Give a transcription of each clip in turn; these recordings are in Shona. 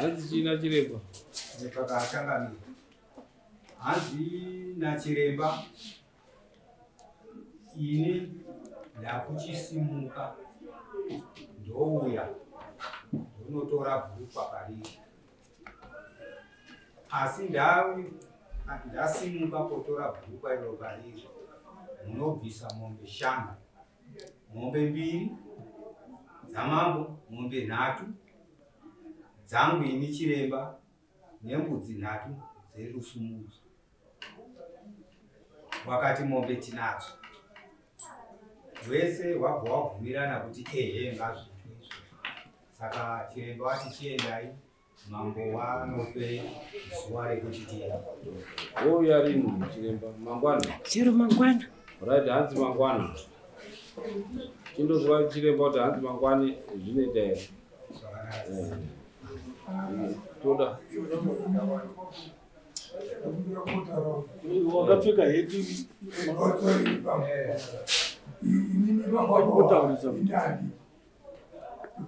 Hanzi china chiremba. Nepakachangamira. Hanzi nachiremba. Ini ndakuchisimuka. Ndouya. Unotora bhurukwa pariri. Asi ndasimuka kutora bhurukwa iro pariri. Munobvisa mombe 5. Mombe 2 dzamambo, mombe 3 dzangu ini chiremba nembudzi 3 dzerusumudzi. Wakati mombe tinadzo. Wese wabva wabvumirana kuti ehe ngazviitwe izvo. Saka chiremba wati chiendai, mambo wanope zuva rekuti tienda. Ouya rini chiremba mangwana? Chero mangwana. Right, hanzi mangwana. Chindozwa chiremba kuti hanzi mangwani zvinoita here. Toda. Wakapfeka heti.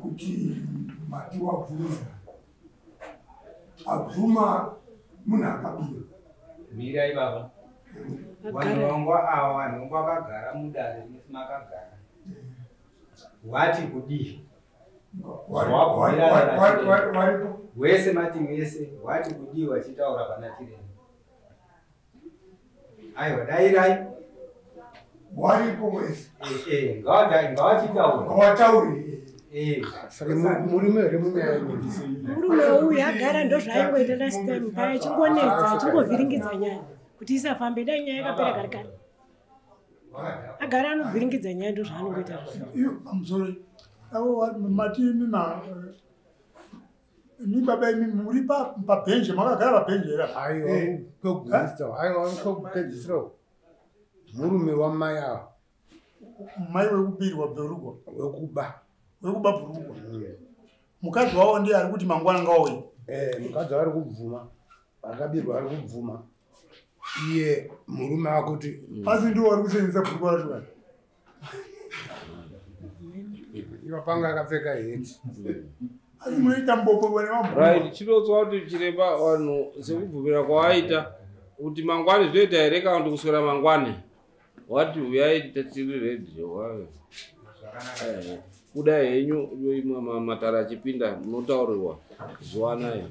Kuti mati wabvunza abvuma munhu akabira. Mirai baba. Vanhu vangu ava vanhu vakagara mudare makagara. Wati kudii? Wese mati wese wati kudii wachitaura pana chiremba. Aiwa dairai. Waripo wese. Ngawachitaura. Ngawatauri. Saka murume here munyaya nyindisi. Murume uyu agara ndozvaingoita last time paya chingonedza achingovhiringidza nyaya kuti isafambe dai nyaya yakapera kare kare. Agara anovhiringidza nyaya ndozvaanongoita. I'm sorry. Mati mi baba imi muri pabenje makagara pabenje here. Aiwa pekugadzira. Aiwa pekugadzira. Murume wamai ava. Mai wekubiri wabhurukwa. Wekuba. Wekuba bhurukwa. Mukadzi wavo ndiye ari kuti mangwana ngauye. Mukadzi ari kubvuma. Akabirwa ari kubvuma. Iye murume akuti asi ndiwo ari kusenzesa bhurukwa racho kani. iwa panga akapfeka heti. Asi munoita mboko vane mabhurukwa. Right, chinotswa kuti chiremba vanhu sekubvumira kwawaita kuti mangwani zvinoita here kana kuti kuswera mangwani. Wati uyai tiri redio. Kuda henyu imwe matara achipinda munotaurirwa zuva nayo.